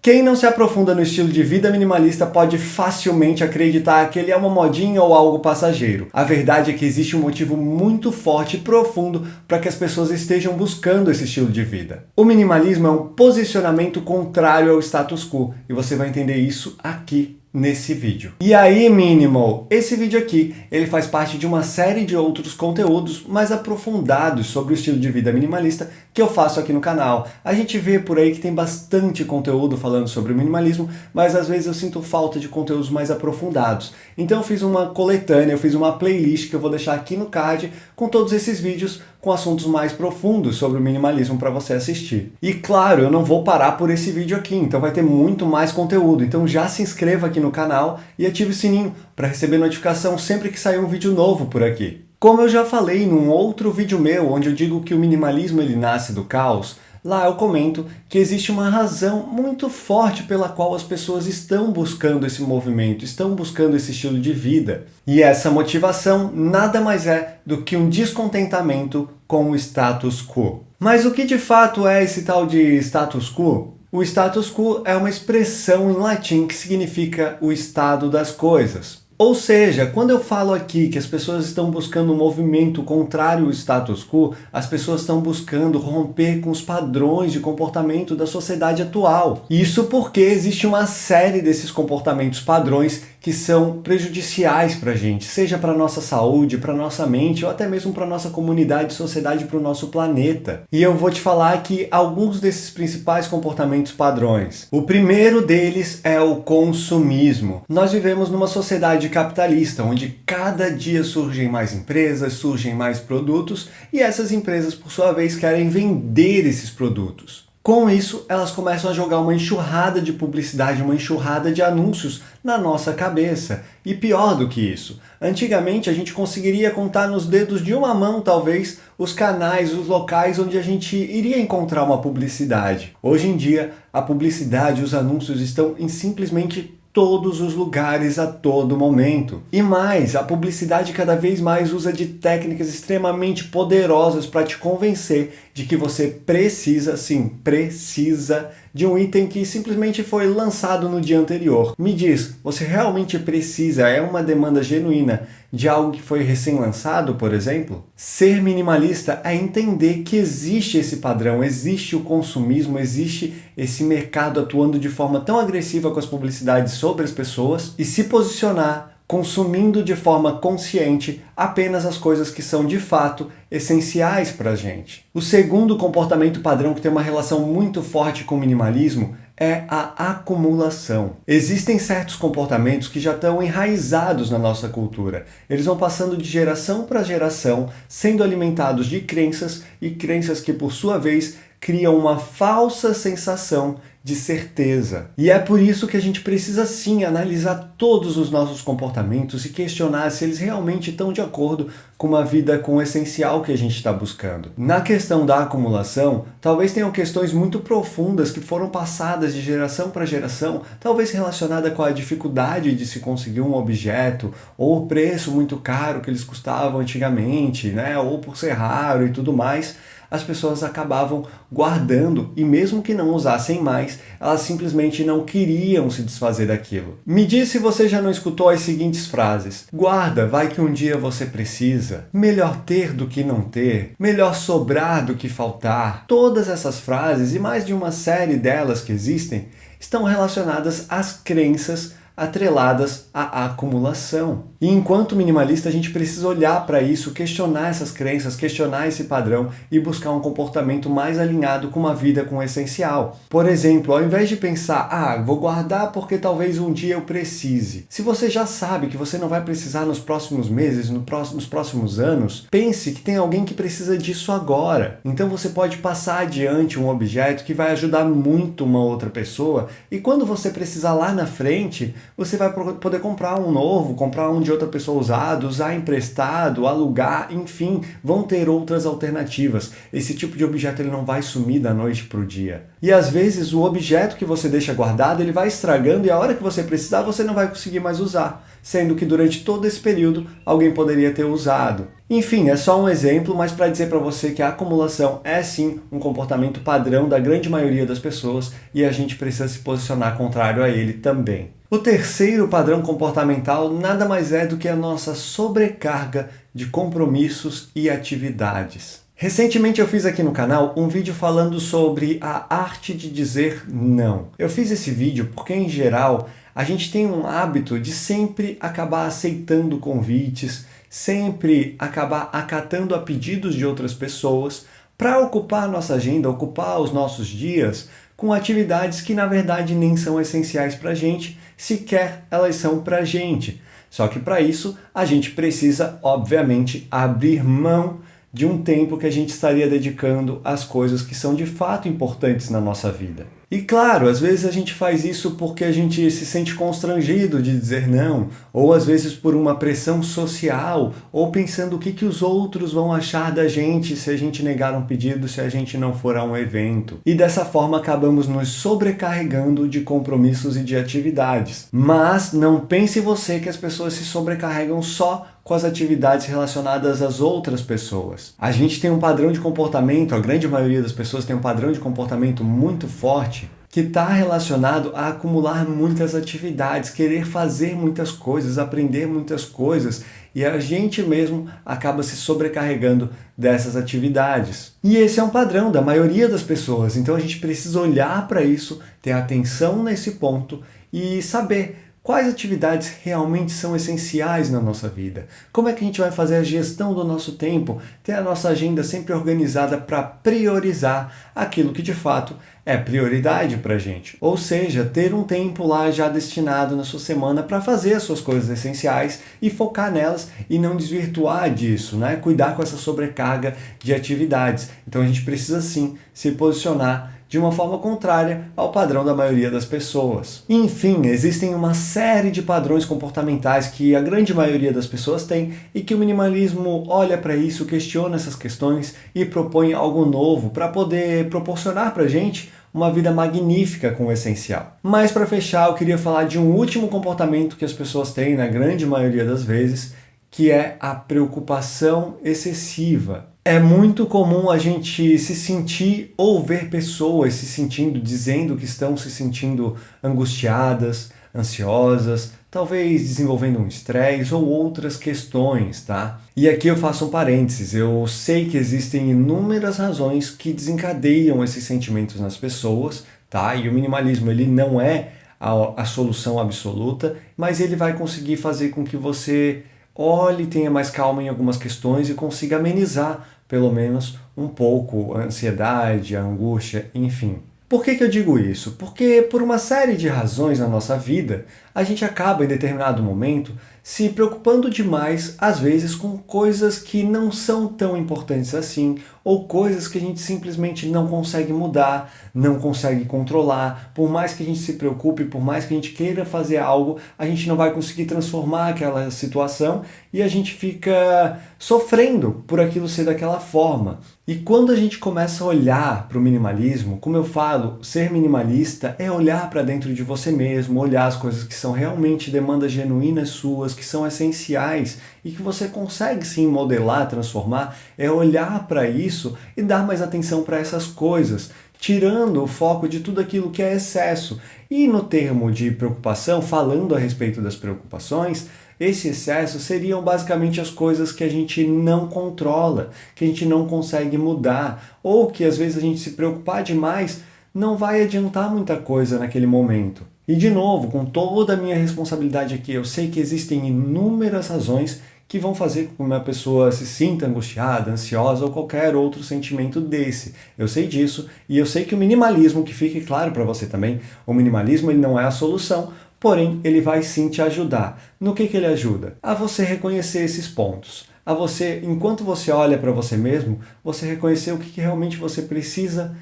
Quem não se aprofunda no estilo de vida minimalista pode facilmente acreditar que ele é uma modinha ou algo passageiro. A verdade é que existe um motivo muito forte e profundo para que as pessoas estejam buscando esse estilo de vida. O minimalismo é um posicionamento contrário ao status quo, e você vai entender isso aqui nesse vídeo. E aí, Minimal? Esse vídeo aqui, ele faz parte de uma série de outros conteúdos mais aprofundados sobre o estilo de vida minimalista que eu faço aqui no canal. A gente vê por aí que tem bastante conteúdo falando sobre o minimalismo, mas às vezes eu sinto falta de conteúdos mais aprofundados. Então eu fiz uma coletânea, eu fiz uma playlist que eu vou deixar aqui no card com todos esses vídeos com assuntos mais profundos sobre o minimalismo para você assistir. E claro, eu não vou parar por esse vídeo aqui, então vai ter muito mais conteúdo. Então já se inscreva aqui no canal e ative o sininho para receber notificação sempre que sair um vídeo novo por aqui. Como eu já falei num outro vídeo meu, onde eu digo que o minimalismo ele nasce do caos, lá eu comento que existe uma razão muito forte pela qual as pessoas estão buscando esse movimento, estão buscando esse estilo de vida. E essa motivação nada mais é do que um descontentamento com o status quo. Mas o que de fato é esse tal de status quo? O status quo é uma expressão em latim que significa o estado das coisas. Ou seja, quando eu falo aqui que as pessoas estão buscando um movimento contrário ao status quo, as pessoas estão buscando romper com os padrões de comportamento da sociedade atual. Isso porque existe uma série desses comportamentos padrões que são prejudiciais para a gente, seja para a nossa saúde, para a nossa mente ou até mesmo para a nossa comunidade, sociedade, para o nosso planeta. E eu vou te falar aqui alguns desses principais comportamentos padrões. O primeiro deles é o consumismo. Nós vivemos numa sociedade capitalista, onde cada dia surgem mais empresas, surgem mais produtos e essas empresas, por sua vez, querem vender esses produtos. Com isso, elas começam a jogar uma enxurrada de publicidade, uma enxurrada de anúncios na nossa cabeça. E pior do que isso, antigamente a gente conseguiria contar nos dedos de uma mão, talvez, os canais, os locais onde a gente iria encontrar uma publicidade. Hoje em dia, a publicidade e os anúncios estão em simplesmente todos os lugares a todo momento. E mais, a publicidade cada vez mais usa de técnicas extremamente poderosas para te convencer de que você precisa, sim, precisa de um item que simplesmente foi lançado no dia anterior. Me diz, você realmente precisa, é uma demanda genuína de algo que foi recém-lançado, por exemplo? Ser minimalista é entender que existe esse padrão, existe o consumismo, existe esse mercado atuando de forma tão agressiva com as publicidades sobre as pessoas e se posicionar consumindo de forma consciente apenas as coisas que são de fato essenciais para a gente. O segundo comportamento padrão que tem uma relação muito forte com o minimalismo é a acumulação. Existem certos comportamentos que já estão enraizados na nossa cultura. Eles vão passando de geração para geração, sendo alimentados de crenças e crenças que, por sua vez, criam uma falsa sensação de certeza. E é por isso que a gente precisa sim analisar todos os nossos comportamentos e questionar se eles realmente estão de acordo com uma vida com o essencial que a gente está buscando. Na questão da acumulação, talvez tenham questões muito profundas que foram passadas de geração para geração, talvez relacionada com a dificuldade de se conseguir um objeto, ou o preço muito caro que eles custavam antigamente, né? Ou por ser raro e tudo mais. As pessoas acabavam guardando e mesmo que não usassem mais, elas simplesmente não queriam se desfazer daquilo. Me diz se você já não escutou as seguintes frases: guarda, vai que um dia você precisa, melhor ter do que não ter, melhor sobrar do que faltar. Todas essas frases e mais de uma série delas que existem estão relacionadas às crenças atreladas à acumulação. E enquanto minimalista, a gente precisa olhar para isso, questionar essas crenças, questionar esse padrão e buscar um comportamento mais alinhado com uma vida com o essencial. Por exemplo, ao invés de pensar, vou guardar porque talvez um dia eu precise. Se você já sabe que você não vai precisar nos próximos meses, nos próximos anos, pense que tem alguém que precisa disso agora. Então você pode passar adiante um objeto que vai ajudar muito uma outra pessoa e quando você precisar lá na frente, você vai poder comprar um novo, comprar um de de outra pessoa usar emprestado, alugar, enfim, vão ter outras alternativas. Esse tipo de objeto ele não vai sumir da noite para o dia. E às vezes o objeto que você deixa guardado, ele vai estragando e a hora que você precisar, você não vai conseguir mais usar, sendo que durante todo esse período alguém poderia ter usado. Enfim, é só um exemplo, mas para dizer para você que a acumulação é sim um comportamento padrão da grande maioria das pessoas e a gente precisa se posicionar contrário a ele também. O terceiro padrão comportamental nada mais é do que a nossa sobrecarga de compromissos e atividades. Recentemente eu fiz aqui no canal um vídeo falando sobre a arte de dizer não. Eu fiz esse vídeo porque, em geral, a gente tem um hábito de sempre acabar aceitando convites, sempre acabar acatando a pedidos de outras pessoas para ocupar a nossa agenda, ocupar os nossos dias com atividades que na verdade nem são essenciais para a gente, sequer elas são para a gente. Só que para isso a gente precisa, obviamente, abrir mão de um tempo que a gente estaria dedicando às coisas que são de fato importantes na nossa vida. E claro, às vezes a gente faz isso porque a gente se sente constrangido de dizer não, ou às vezes por uma pressão social, ou pensando o que os outros vão achar da gente se a gente negar um pedido, se a gente não for a um evento. E dessa forma acabamos nos sobrecarregando de compromissos e de atividades. Mas não pense você que as pessoas se sobrecarregam só com as atividades relacionadas às outras pessoas. A gente tem um padrão de comportamento, a grande maioria das pessoas tem um padrão de comportamento muito forte, que está relacionado a acumular muitas atividades, querer fazer muitas coisas, aprender muitas coisas, e a gente mesmo acaba se sobrecarregando dessas atividades. E esse é um padrão da maioria das pessoas, então a gente precisa olhar para isso, ter atenção nesse ponto e saber quais atividades realmente são essenciais na nossa vida? Como é que a gente vai fazer a gestão do nosso tempo? Ter a nossa agenda sempre organizada para priorizar aquilo que de fato é prioridade para a gente. Ou seja, ter um tempo lá já destinado na sua semana para fazer as suas coisas essenciais e focar nelas e não desvirtuar disso, né? Cuidar com essa sobrecarga de atividades. Então a gente precisa sim se posicionar de uma forma contrária ao padrão da maioria das pessoas. Enfim, existem uma série de padrões comportamentais que a grande maioria das pessoas tem e que o minimalismo olha para isso, questiona essas questões e propõe algo novo para poder proporcionar para a gente uma vida magnífica com o essencial. Mas para fechar, eu queria falar de um último comportamento que as pessoas têm na grande maioria das vezes, que é a preocupação excessiva. É muito comum a gente se sentir ou ver pessoas se sentindo, dizendo que estão se sentindo angustiadas, ansiosas, talvez desenvolvendo um estresse ou outras questões, tá? E aqui eu faço um parênteses, eu sei que existem inúmeras razões que desencadeiam esses sentimentos nas pessoas, tá? E o minimalismo, ele não é a solução absoluta, mas ele vai conseguir fazer com que você olhe, tenha mais calma em algumas questões e consiga amenizar, pelo menos, um pouco a ansiedade, a angústia, enfim. Por que eu digo isso? Porque por uma série de razões na nossa vida, a gente acaba em determinado momento se preocupando demais, às vezes, com coisas que não são tão importantes assim, ou coisas que a gente simplesmente não consegue mudar, não consegue controlar. Por mais que a gente se preocupe, por mais que a gente queira fazer algo, a gente não vai conseguir transformar aquela situação e a gente fica sofrendo por aquilo ser daquela forma. E quando a gente começa a olhar para o minimalismo, como eu falo, ser minimalista é olhar para dentro de você mesmo, olhar as coisas que são realmente demandas genuínas suas, que são essenciais e que você consegue sim modelar, transformar, é olhar para isso e dar mais atenção para essas coisas, tirando o foco de tudo aquilo que é excesso. E no termo de preocupação, falando a respeito das preocupações, esse excesso seriam basicamente as coisas que a gente não controla, que a gente não consegue mudar, ou que às vezes a gente se preocupar demais não vai adiantar muita coisa naquele momento. E de novo, com toda a minha responsabilidade aqui, eu sei que existem inúmeras razões que vão fazer com que uma pessoa se sinta angustiada, ansiosa ou qualquer outro sentimento desse. Eu sei disso e eu sei que o minimalismo, que fique claro para você também, o minimalismo ele não é a solução, porém ele vai sim te ajudar. No que ele ajuda? A você reconhecer esses pontos. A você, enquanto você olha para você mesmo, você reconhecer o que realmente você precisa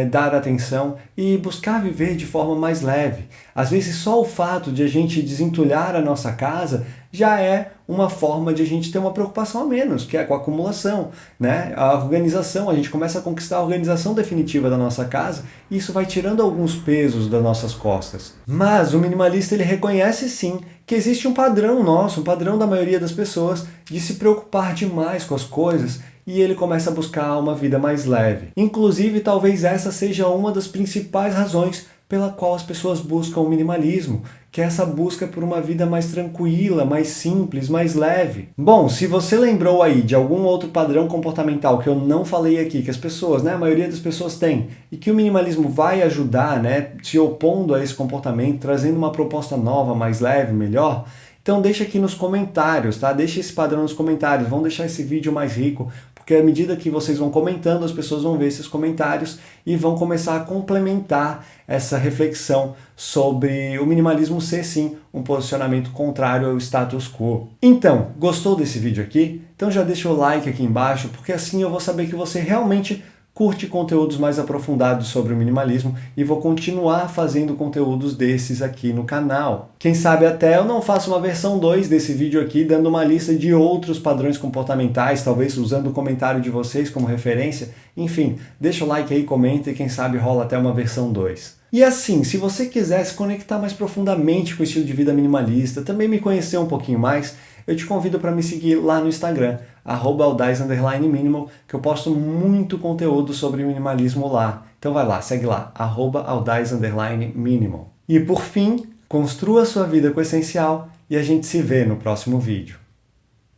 dar atenção e buscar viver de forma mais leve. Às vezes só o fato de a gente desentulhar a nossa casa já é uma forma de a gente ter uma preocupação a menos, que é com a acumulação, né? A organização, a gente começa a conquistar a organização definitiva da nossa casa e isso vai tirando alguns pesos das nossas costas. Mas o minimalista ele reconhece sim que existe um padrão nosso, um padrão da maioria das pessoas de se preocupar demais com as coisas e ele começa a buscar uma vida mais leve. Inclusive, talvez essa seja uma das principais razões pela qual as pessoas buscam o minimalismo, que é essa busca por uma vida mais tranquila, mais simples, mais leve. Bom, se você lembrou aí de algum outro padrão comportamental que eu não falei aqui, que as pessoas, né, a maioria das pessoas tem, e que o minimalismo vai ajudar, né, se opondo a esse comportamento, trazendo uma proposta nova, mais leve, melhor, então deixa aqui nos comentários, tá? Deixa esse padrão nos comentários, vão deixar esse vídeo mais rico, porque à medida que vocês vão comentando, as pessoas vão ver esses comentários e vão começar a complementar essa reflexão sobre o minimalismo ser sim um posicionamento contrário ao status quo. Então, gostou desse vídeo aqui? Então já deixa o like aqui embaixo, porque assim eu vou saber que você realmente curte conteúdos mais aprofundados sobre o minimalismo e vou continuar fazendo conteúdos desses aqui no canal. Quem sabe até eu não faço uma versão 2 desse vídeo aqui, dando uma lista de outros padrões comportamentais, talvez usando o comentário de vocês como referência. Enfim, deixa o like aí, comenta e quem sabe rola até uma versão 2. E assim, se você quiser se conectar mais profundamente com o estilo de vida minimalista, também me conhecer um pouquinho mais, eu te convido para me seguir lá no Instagram, @aldaz_minimal, que eu posto muito conteúdo sobre minimalismo lá. Então vai lá, segue lá, @aldaz_minimal. E por fim, construa a sua vida com o essencial e a gente se vê no próximo vídeo.